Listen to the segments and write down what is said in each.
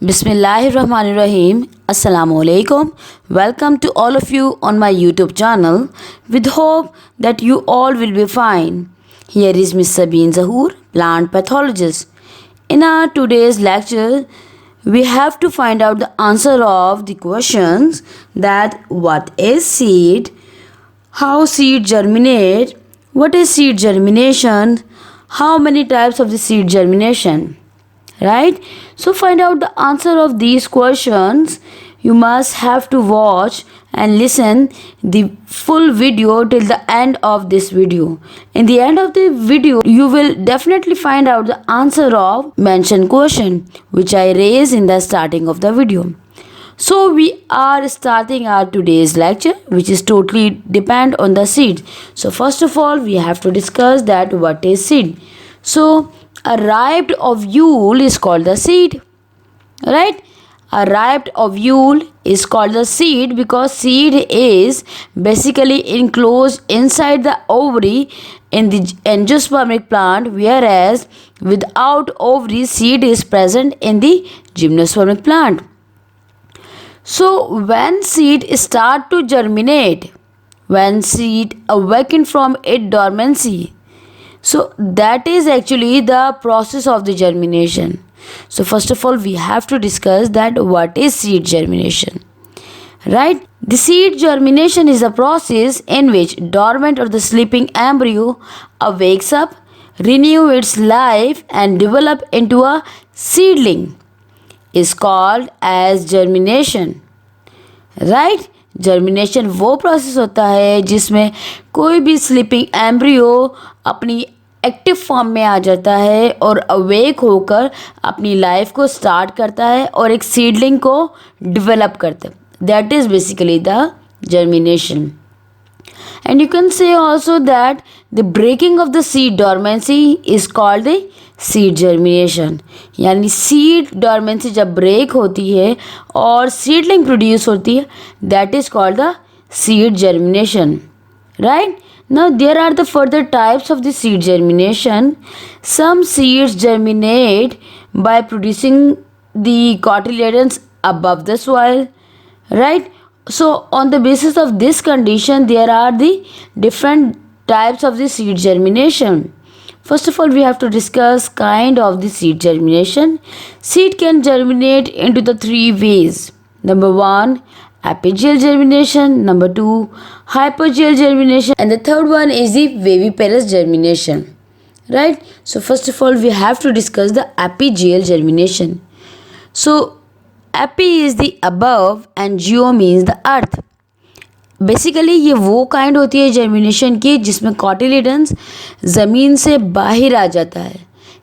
Bismillahirrahmanirrahim. Assalamualaikum. Welcome to all of you on my YouTube channel. With hope that you all will be fine. Here is Miss Sabeen Zahoor, plant pathologist. In our today's lecture, we have to find out the answer of the questions that what is seed, how seed germinate, what is seed germination, how many types of the seed germination, right? So find out the answer of these questions. You must have to watch and listen the full video till the end of this video. In the end of the video, you will definitely find out the answer of mentioned question which I raised in the starting of the video. So we are starting our today's lecture, which is totally depend on the seed. So first of all, we have to discuss that what is seed. So a ripe ovule is called the seed, right? A ripe ovule is called the seed because seed is basically enclosed inside the ovary in the angiospermic plant, whereas without ovary, seed is present in the gymnospermic plant. So when seed start to germinate, when seed awaken from its dormancy, so that is actually the process of the germination. So first of all, we have to discuss that what is seed germination, right? The seed germination is a process in which dormant or the sleeping embryo awakes up, renew its life and develop into a seedling is called as germination, right? Germination वो process होता है जिसमें कोई भी sleeping embryo अपनी active form में आ जाता है और अवेक होकर अपनी लाइफ को स्टार्ट करता है और एक सीडलिंग को डेवलप करता है. That is basically the germination. And you can say also that the breaking of the seed dormancy is called the seed germination. यानी seed dormancy जब break होती है और seedling produce होती है, that is called the seed germination, right? Now there are the further types of the seed germination. Some seeds germinate by producing the cotyledons above the soil, right? So on the basis of this condition, there are the different types of the seed germination. First of all, we have to discuss kind of the seed germination. Seed can germinate into the three ways. Number one, apigeal germination. Number two, hypogeal germination. And the third one is the viviparous germination, right? So first of all, we have to discuss the apigeal germination. So AP is the above and geo means the earth. Basically ये वो kind होती है germination की जिसमें cotyledons ज़मीन से बाहर आ जाता है.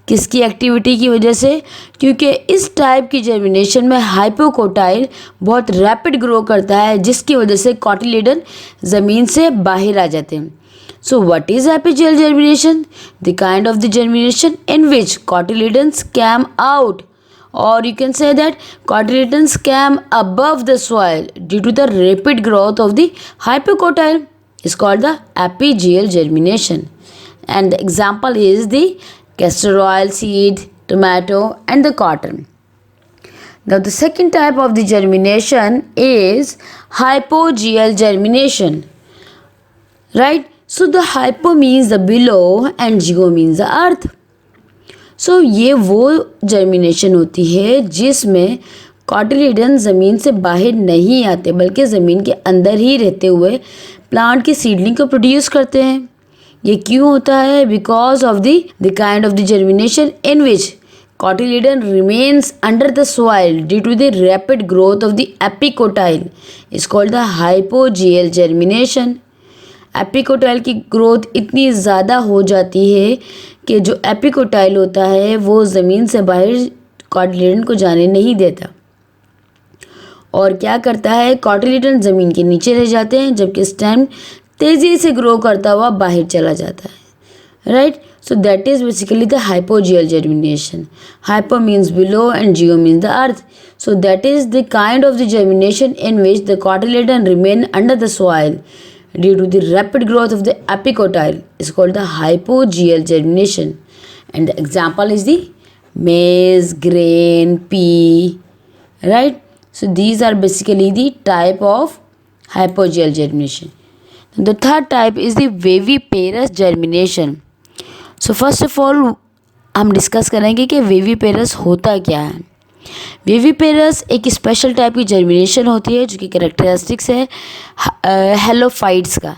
किसकी एक्टिविटी की वजह से? क्योंकि इस टाइप की जर्मिनेशन में हाइपोकोटाइल बहुत रैपिड ग्रो करता है जिसकी वजह से कॉटिलिडन ज़मीन से बाहर आ जाते हैं. So what is apigeal germination? The kind of the germination in which cotyledons came out, or you can say that cotyledons came above the soil due to the rapid growth of the hypocotyle is called the apigeal germination. And the example is the castor oil seed, tomato and the cotton. Now the second type of the germination is hypogeal germination, right? So the hypo means the below and geo means the earth. सो ये वो germination होती है जिसमें cotyledon ज़मीन से बाहर नहीं आते बल्कि ज़मीन के अंदर ही रहते हुए प्लांट की सीडलिंग को प्रोड्यूस करते हैं. ये क्यों होता है? Because of the kind of the germination in which cotyledon remains under the soil due to the rapid growth of the epicotyl is called the hypogeal germination. Epicotyl की ग्रोथ इतनी ज़्यादा हो जाती है कि जो एपिकोटाइल होता है वो ज़मीन से बाहर कॉटिलिडन को जाने नहीं देता और क्या करता है, कॉटिलिडन ज़मीन के नीचे रह जाते हैं जबकि स्टेम तेज़ी से ग्रो करता हुआ बाहर चला जाता है, right? So that is basically the hypogeal germination. Hypo means below and geo means the earth. So that is the kind of the germination in which the cotyledon remain under the soil due to the rapid growth of the epicotyle is called the hypogeal germination. And the example is the maize, grain, pea, right? So these are basically the type of hypogel germination. The third type is the viviparous germination. So first of all हम discuss करेंगे कि viviparous होता क्या है. Viviparous एक special type की germination होती है जो कि करेक्टरिस्टिक्स है हेलोफाइट्स का.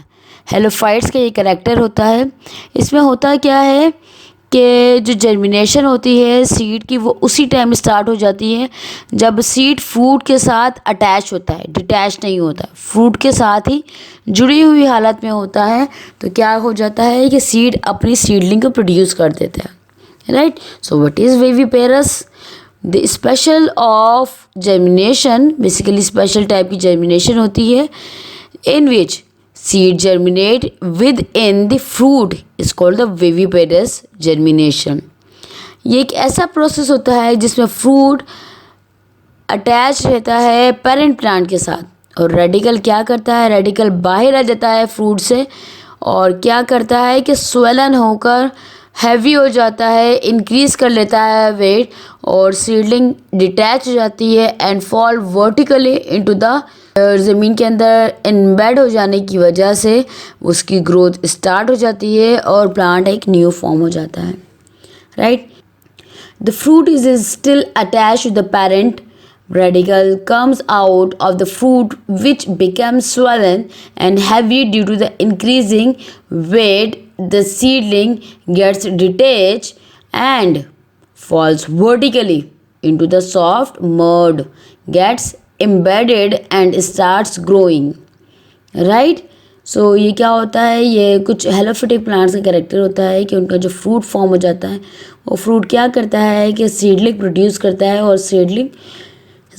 हेलोफाइट्स का ये करेक्टर होता है. इसमें होता क्या है कि जो जर्मिनेशन होती है सीड की वो उसी टाइम स्टार्ट हो जाती है जब सीड फ्रूट के साथ अटैच होता है, डिटैच नहीं होता, फ्रूट के साथ ही जुड़ी हुई हालत में होता है. तो क्या हो जाता है कि सीड अपनी सीडलिंग को प्रोड्यूस कर देता है, right. So what is viviparous? The special of germination, basically special type की जर्मिनेशन होती है इन विच seed germinate within the fruit is called the viviparous germination. ये एक ऐसा प्रोसेस होता है जिसमें फ्रूट अटैच रहता है पेरेंट प्लांट के साथ और रेडिकल क्या करता है, रेडिकल बाहर आ जाता है फ्रूट से और क्या करता है कि स्वेलन होकर हैवी हो जाता है, इंक्रीज़ कर लेता है वेट और सीडलिंग डिटैच हो जाती है and fall vertically into the ज़मीन के अंदर इनबेड हो जाने की वजह से उसकी ग्रोथ स्टार्ट हो जाती है और प्लांट एक न्यू फॉर्म हो जाता है, right. The fruit is still attach to the parent. Radical comes out of the fruit which becomes swollen and heavy due to the increasing weight. The seedling gets detached and falls vertically into the soft mud, gets embedded and starts growing, right. सो ये क्या होता है, ये कुछ हेलोफिटिक plants का character होता है कि उनका जो फ्रूट फॉर्म हो जाता है वो फ्रूट क्या करता है कि सीडलिंग प्रोड्यूस करता है और सीडलिंग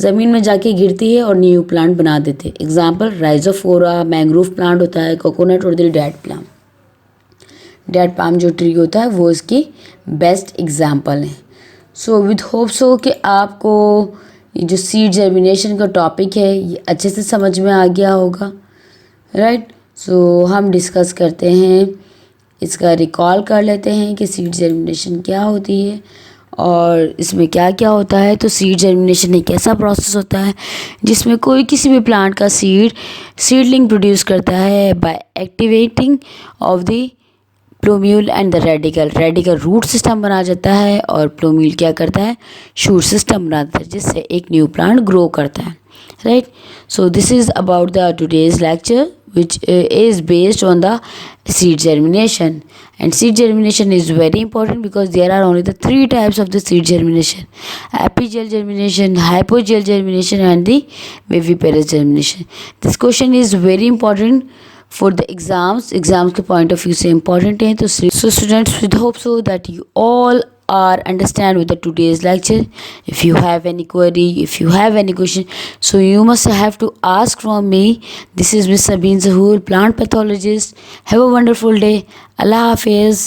ज़मीन में जाके गिरती है और न्यू प्लांट बना देते हैं. एग्जाम्पल राइजोफोरा, मैंग्रोव प्लांट होता है, कोकोनट और डेट प्लाम. डेट पाम जो ट्री होता है वो इसकी बेस्ट एग्जाम्पल है. सो विद होप्स हो कि आपको ये जो सीड जर्मिनेशन का टॉपिक है ये अच्छे से समझ में आ गया होगा, राइट. सो हम डिस्कस करते हैं, इसका रिकॉल कर लेते हैं कि सीड जर्मिनेशन क्या होती है और इसमें क्या क्या होता है. तो सीड जर्मिनेशन एक ऐसा प्रोसेस होता है जिसमें कोई किसी भी प्लांट का सीडलिंग प्रोड्यूस करता है by activating of the plumule and the radical root system बना जाता है और प्लूम्यूल क्या करता है, शूट सिस्टम बनाता है जिससे एक न्यू प्लांट ग्रो करता है, right. So this is about the today's lecture which is based on the seed germination. And seed germination is very important because there are only the three types of the seed germination: apigel germination, hypogel germination and the viviparous germination. This question is very important for the exams के point of view से important है. तो so students, with hope so that you all are understand with the today's lecture. If you have any query, if you have any question, so you must have to ask from me. This is Miss Sabeen Zahoor, plant pathologist. Have a wonderful day. Allah Hafiz.